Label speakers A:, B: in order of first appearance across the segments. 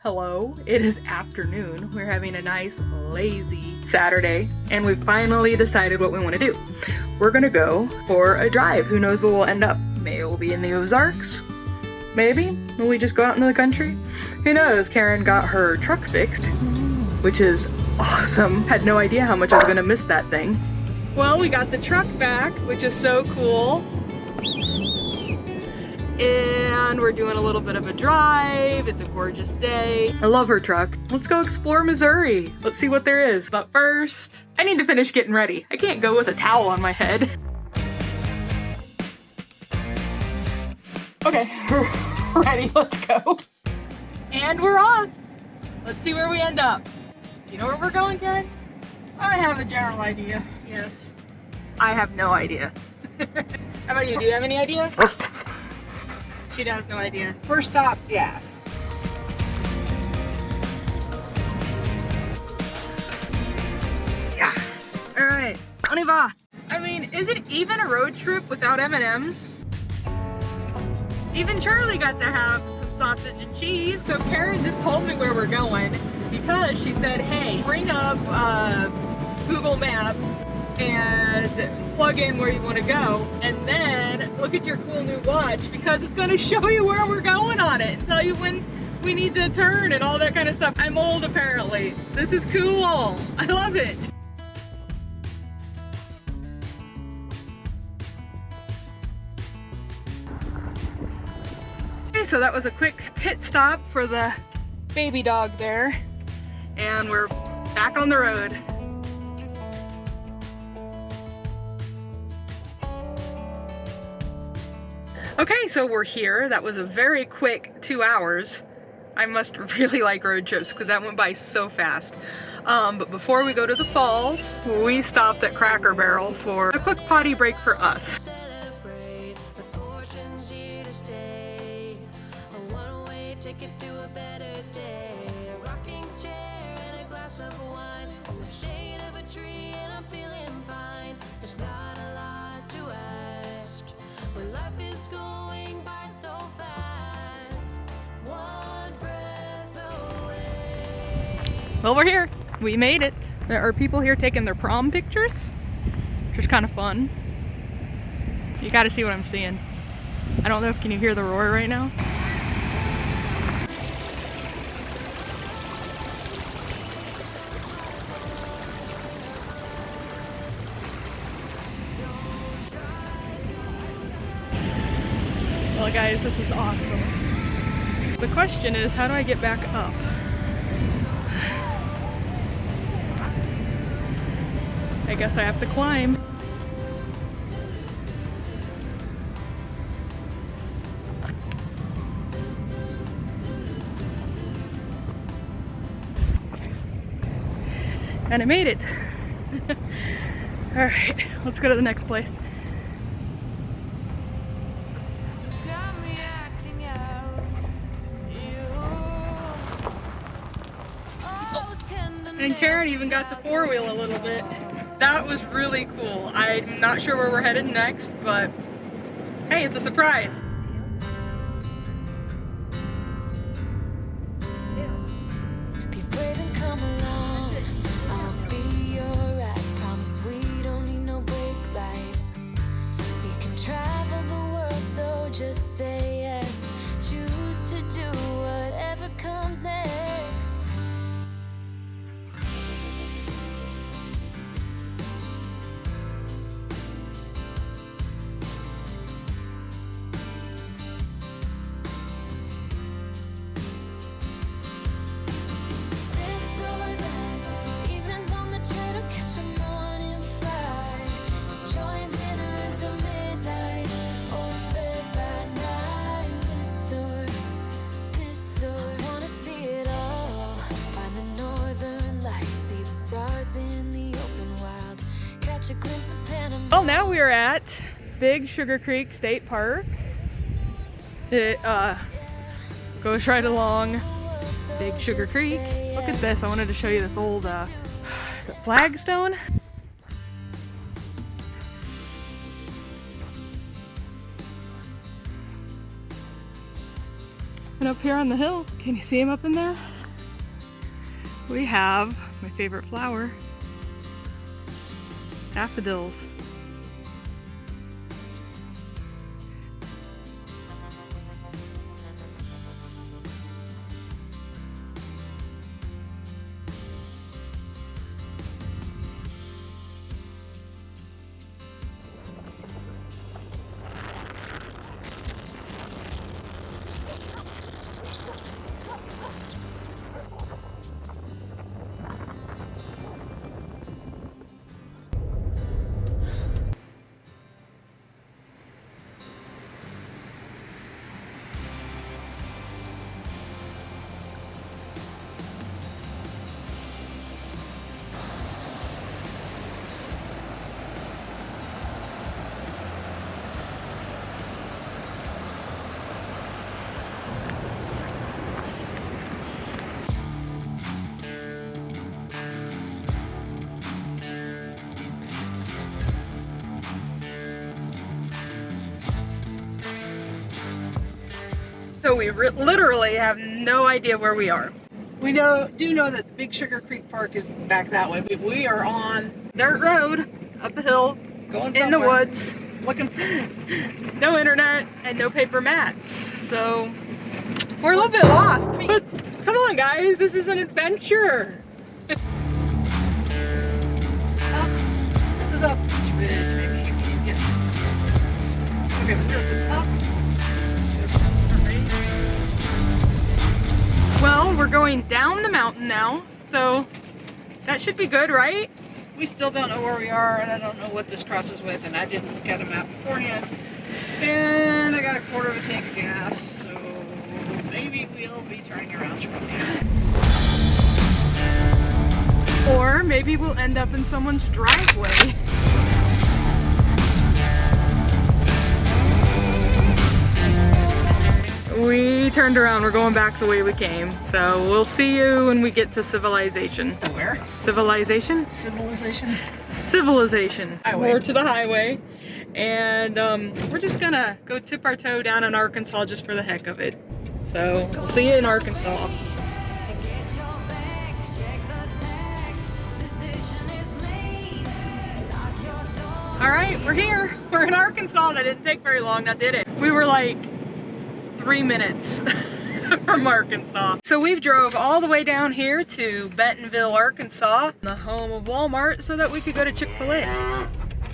A: Hello, it is afternoon. We're having a nice, lazy Saturday, and we finally decided what we want to do. We're gonna go for a drive. Who knows where we'll end up? Maybe we'll be in the Ozarks. Maybe will we just go out into the country? Who knows? Karen got her truck fixed, which is awesome. Had no idea how much I was gonna miss that thing. Well, we got the truck back, which is so cool. And we're doing a little bit of a drive. It's a gorgeous day. I love her truck. Let's go explore Missouri. Let's see what there is. But first, I need to finish getting ready. I can't go with a towel on my head. Okay, we're ready, let's go. And we're off. Let's see where we end up. Do you know where we're going, Karen?
B: I have a general idea.
A: Yes. I have no idea. How about you? Do you have any idea? She has no idea.
B: First stop, yes.
A: Yeah. All right, on y va. I mean, is it even a road trip without M&Ms? Even Charlie got to have some sausage and cheese. So Karen just told me where we're going because she said, hey, bring up Google Maps and plug in where you want to go, and then look at your cool new watch because it's going to show you where we're going on it and tell you when we need to turn and all that kind of stuff. I'm old apparently. This is cool. I love it. Okay, so that was a quick pit stop for the baby dog there, and we're back on the road. Okay, so we're here. That was a very quick 2 hours. I must really like road trips because that went by so fast. But before we go to the falls, we stopped at Cracker Barrel for a quick potty break for us. Well, we're here. We made it. There are people here taking their prom pictures, which is kind of fun. You gotta see what I'm seeing. I don't know if can you hear the roar right now? Well, guys, this is awesome. The question is, how do I get back up? I guess I have to climb. And I made it. All right, let's go to the next place. And Karen even got the four-wheel a little bit. That was really cool. I'm not sure where we're headed next, but hey, it's a surprise.
C: Be brave and come along. I'll be alright. Promise we don't need no brake lights. We can travel the world, so just say yes. Choose to do whatever comes next.
A: Well, now we are at Big Sugar Creek State Park. It goes right along Big Sugar Creek. Look at this. I wanted to show you this old, is it flagstone? And up here on the hill, can you see him up in there? we have my favorite flower, daffodils. So we literally have no idea where we are.
B: We do know that the Big Sugar Creek Park is back that way. We are on
A: Dirt road, up a hill,
B: going
A: in the
B: somewhere.
A: woods,
B: Looking.
A: no internet, and no paper maps. So we're a little bit lost. But come on guys, this is an adventure.
B: This is up this ridge. Maybe you can get. Okay, we're at the top.
A: Well, we're going down the mountain now, so that should be good, right?
B: We still don't know where we are, and I don't know what this crosses with, and I didn't look at a map beforehand. And I got a quarter of a tank of gas, so maybe we'll be turning around shortly.
A: Or maybe we'll end up in someone's driveway. We turned around, we're going back the way we came. So we'll see you when we get to civilization.
B: Where?
A: Civilization?
B: Civilization.
A: Civilization.
B: Highway.
A: Or to the highway. And we're just gonna go tip our toe down in Arkansas just for the heck of it. So we'll see you in Arkansas. All right, we're here. We're in Arkansas. That didn't take very long, that did it. We were like 3 minutes from Arkansas. So we've drove all the way down here to Bentonville, Arkansas, the home of Walmart, so that we could go to Chick-fil-A.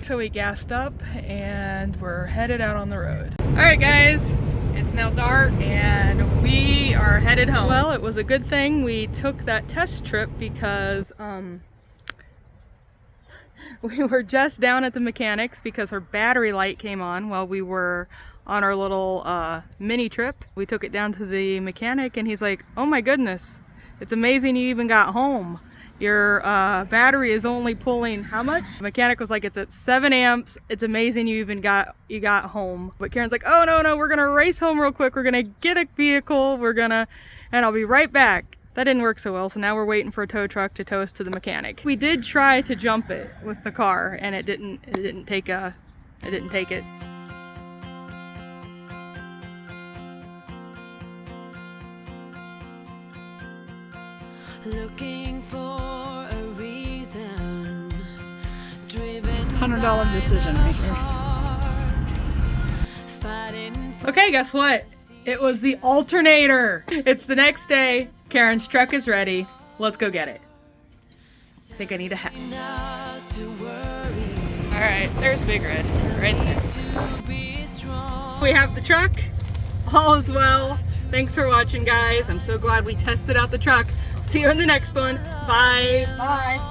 A: So we gassed up and we're headed out on the road. All right guys, it's now dark and we are headed home. Well, it was a good thing we took that test trip because we were just down at the mechanics because her battery light came on while we were on our little mini trip. We took it down to the mechanic and he's like, oh my goodness, it's amazing you even got home. Your battery is only pulling how much? The mechanic was like, it's at 7 amps. It's amazing you even got home. But Karen's like, oh no, we're gonna race home real quick. We're gonna get a vehicle. And I'll be right back. That didn't work so well, so now we're waiting for a tow truck to tow us to the mechanic. We did try to jump it with the car and it didn't take it.
C: Looking for a reason, driven
B: $100 decision right here.
A: Okay, guess what? It was the alternator. It's the next day. Karen's truck is ready. Let's go get it. I think I need a hat. All right, there's Big Red right there. We have the truck. All is well. Thanks for watching, guys. I'm so glad we tested out the truck. See you in the next one. Bye.
B: Bye.